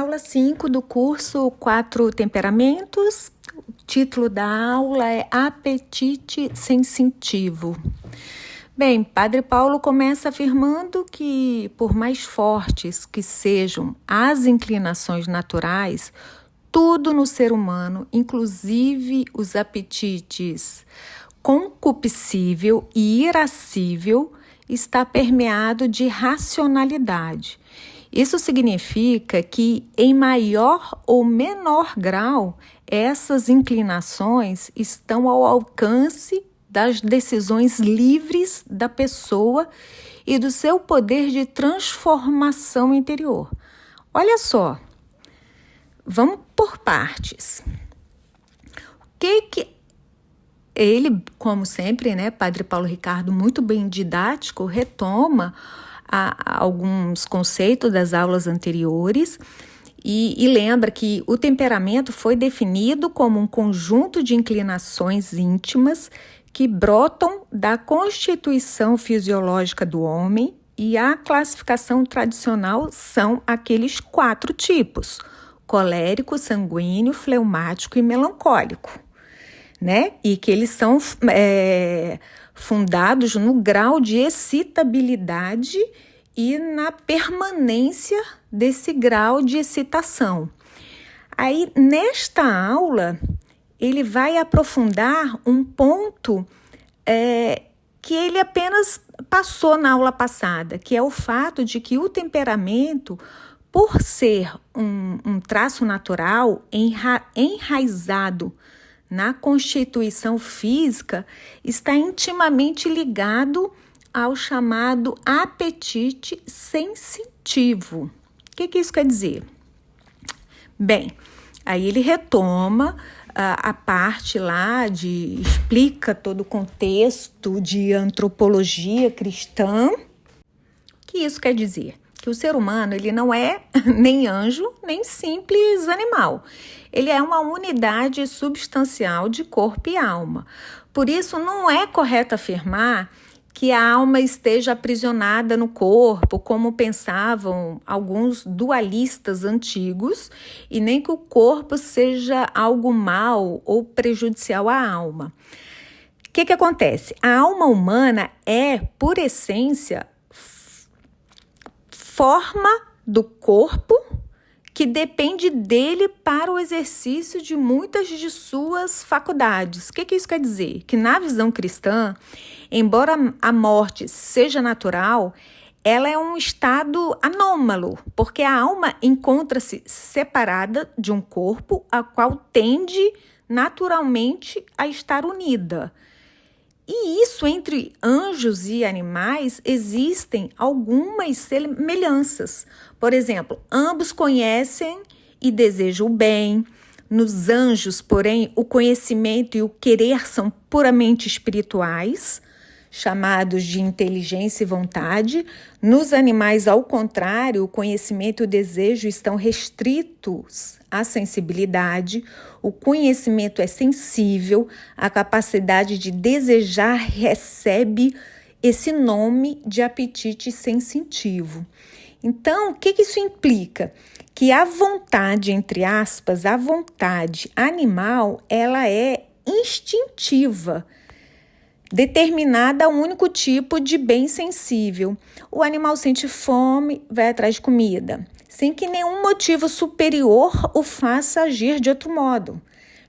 Aula 5 do curso 4 Temperamentos. O título da aula é Apetite Sensitivo. Bem, Padre Paulo começa afirmando que, por mais fortes que sejam as inclinações naturais, tudo no ser humano, inclusive os apetites concupiscível e irascível, está permeado de racionalidade. Isso significa que, em maior ou menor grau, essas inclinações estão ao alcance das decisões livres da pessoa e do seu poder de transformação interior. Olha só, vamos por partes. O que ele, como sempre, Padre Paulo Ricardo, muito bem didático, retoma alguns conceitos das aulas anteriores e lembra que o temperamento foi definido como um conjunto de inclinações íntimas que brotam da constituição fisiológica do homem, e a classificação tradicional são aqueles 4 tipos: colérico, sanguíneo, fleumático e melancólico, E que eles são fundados no grau de excitabilidade e na permanência desse grau de excitação. Aí, nesta aula, ele vai aprofundar um ponto que ele apenas passou na aula passada, que é o fato de que o temperamento, por ser um traço natural enraizado na constituição física, está intimamente ligado ao chamado apetite sensitivo. O que isso quer dizer? Bem, aí ele retoma a parte lá explica todo o contexto de antropologia cristã. O que isso quer dizer? Que o ser humano ele não é nem anjo, nem simples animal. Ele é uma unidade substancial de corpo e alma. Por isso, não é correto afirmar que a alma esteja aprisionada no corpo, como pensavam alguns dualistas antigos, e nem que o corpo seja algo mal ou prejudicial à alma. O que acontece? A alma humana é, por essência, forma do corpo que depende dele para o exercício de muitas de suas faculdades. O que isso quer dizer? Que na visão cristã, embora a morte seja natural, ela é um estado anômalo, porque a alma encontra-se separada de um corpo a qual tende naturalmente a estar unida. E isso entre anjos e animais existem algumas semelhanças. Por exemplo, ambos conhecem e desejam o bem. Nos anjos, porém, o conhecimento e o querer são puramente espirituais, chamados de inteligência e vontade. Nos animais, ao contrário, o conhecimento e o desejo estão restritos à sensibilidade. O conhecimento é sensível, a capacidade de desejar recebe esse nome de apetite sensitivo. Então, o que isso implica? Que a vontade, entre aspas, a vontade animal, ela é instintiva, determinada a um único tipo de bem sensível. O animal sente fome, vai atrás de comida, sem que nenhum motivo superior o faça agir de outro modo.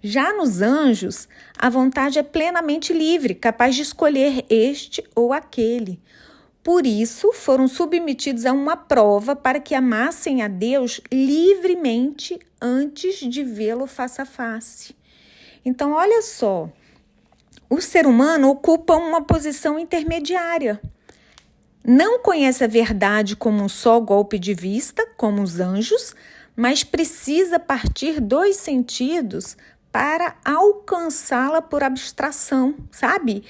Já nos anjos, a vontade é plenamente livre, capaz de escolher este ou aquele. Por isso, foram submetidos a uma prova para que amassem a Deus livremente antes de vê-lo face a face. Então, olha só, o ser humano ocupa uma posição intermediária. Não conhece a verdade como um só golpe de vista, como os anjos, mas precisa partir dos sentidos para alcançá-la por abstração, sabe?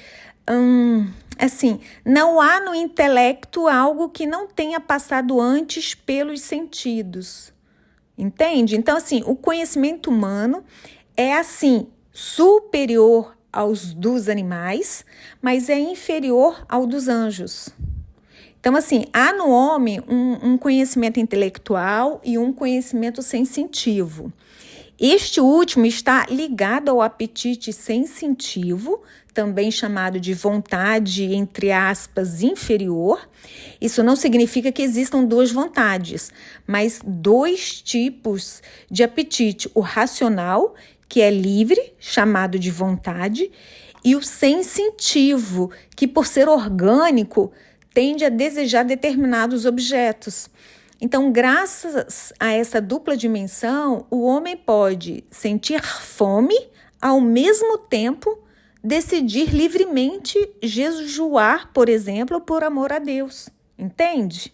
Não há no intelecto algo que não tenha passado antes pelos sentidos, entende? Então, o conhecimento humano é, superior aos dos animais, mas é inferior ao dos anjos. Então, assim, há no homem um conhecimento intelectual e um conhecimento sensitivo. Este último está ligado ao apetite sensitivo, também chamado de vontade, entre aspas, inferior. Isso não significa que existam duas vontades, mas dois tipos de apetite: o racional, que é livre, chamado de vontade, e o sensitivo, que por ser orgânico, tende a desejar determinados objetos. Então, graças a essa dupla dimensão, o homem pode sentir fome, ao mesmo tempo decidir livremente jejuar, por exemplo, por amor a Deus. Entende?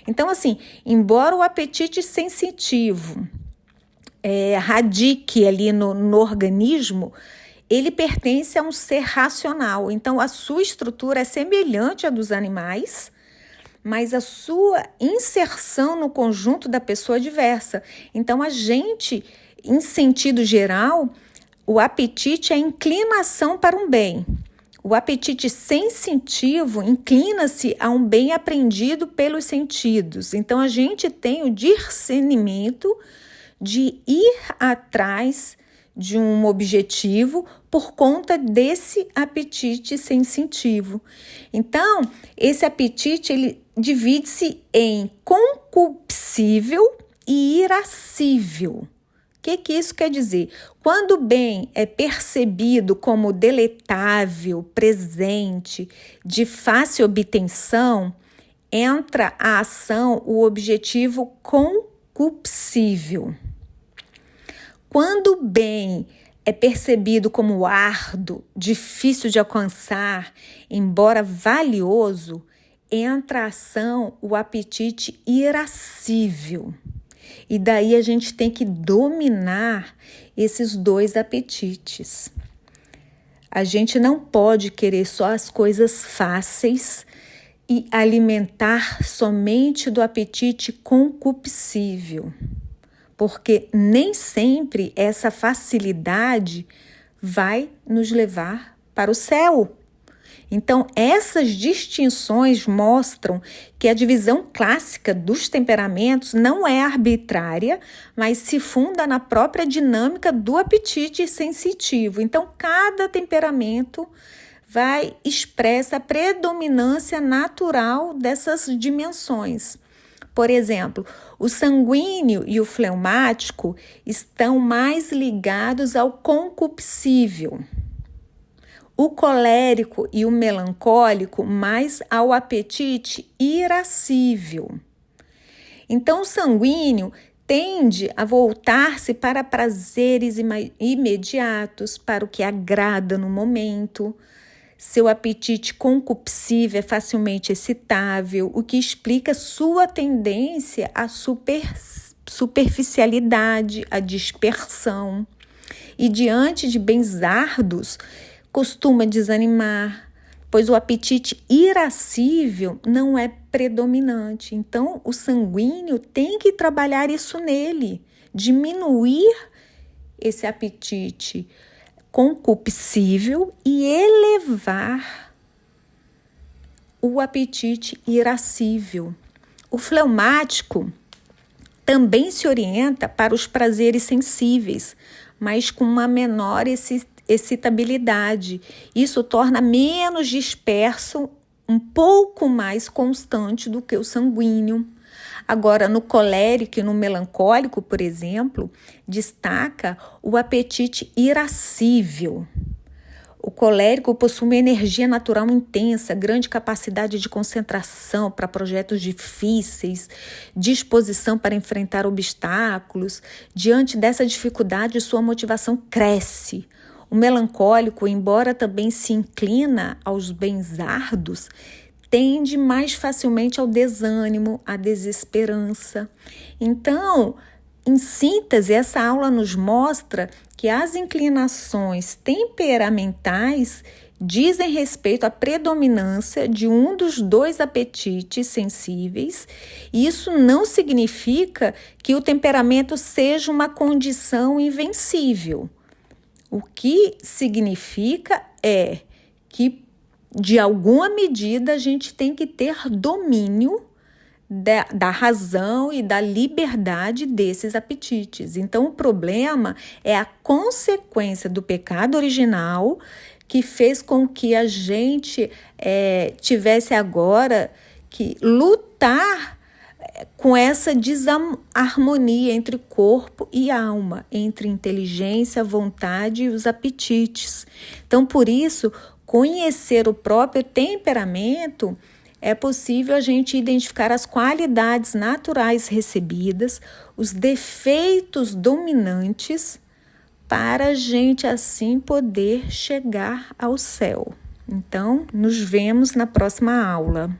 Então, assim, embora o apetite sensitivo radique ali no organismo, ele pertence a um ser racional. Então, a sua estrutura é semelhante à dos animais, mas a sua inserção no conjunto da pessoa é diversa. Então, a gente, em sentido geral, o apetite é a inclinação para um bem. O apetite sensitivo inclina-se a um bem aprendido pelos sentidos. Então, a gente tem o discernimento de ir atrás de um objetivo por conta desse apetite sensitivo. Então, esse apetite ele divide-se em concupiscível e irascível. O que isso quer dizer? Quando o bem é percebido como deleitável, presente, de fácil obtenção, entra a ação o objetivo concupiscível. Quando o bem é percebido como árduo, difícil de alcançar, embora valioso, entra a ação o apetite irascível. E daí a gente tem que dominar esses dois apetites. A gente não pode querer só as coisas fáceis e alimentar somente do apetite concupiscível, porque nem sempre essa facilidade vai nos levar para o céu. Então, essas distinções mostram que a divisão clássica dos temperamentos não é arbitrária, mas se funda na própria dinâmica do apetite sensitivo. Então, cada temperamento expressa a predominância natural dessas dimensões. Por exemplo, o sanguíneo e o fleumático estão mais ligados ao concupiscível. O colérico e o melancólico mais ao apetite irascível. Então, o sanguíneo tende a voltar-se para prazeres imediatos, para o que agrada no momento. Seu apetite concupiscível é facilmente excitável, o que explica sua tendência à superficialidade, à dispersão. E diante de bens árduos, costuma desanimar, pois o apetite irascível não é predominante. Então, o sanguíneo tem que trabalhar isso nele, diminuir esse apetite concupiscível e elevar o apetite irascível. O fleumático também se orienta para os prazeres sensíveis, mas com uma menor excitabilidade. Isso torna menos disperso, um pouco mais constante do que o sanguíneo. Agora, no colérico e no melancólico, por exemplo, destaca o apetite irascível. O colérico possui uma energia natural intensa, grande capacidade de concentração para projetos difíceis, disposição para enfrentar obstáculos. Diante dessa dificuldade, sua motivação cresce. O melancólico, embora também se inclina aos bens árduos, tende mais facilmente ao desânimo, à desesperança. Então, em síntese, essa aula nos mostra que as inclinações temperamentais dizem respeito à predominância de um dos dois apetites sensíveis. Isso não significa que o temperamento seja uma condição invencível. O que significa é que de alguma medida, a gente tem que ter domínio da razão e da liberdade desses apetites. Então, o problema é a consequência do pecado original que fez com que a gente tivesse agora que lutar com essa desarmonia entre corpo e alma, entre inteligência, vontade e os apetites. Então, por isso, conhecer o próprio temperamento, é possível a gente identificar as qualidades naturais recebidas, os defeitos dominantes, para a gente assim poder chegar ao céu. Então, nos vemos na próxima aula.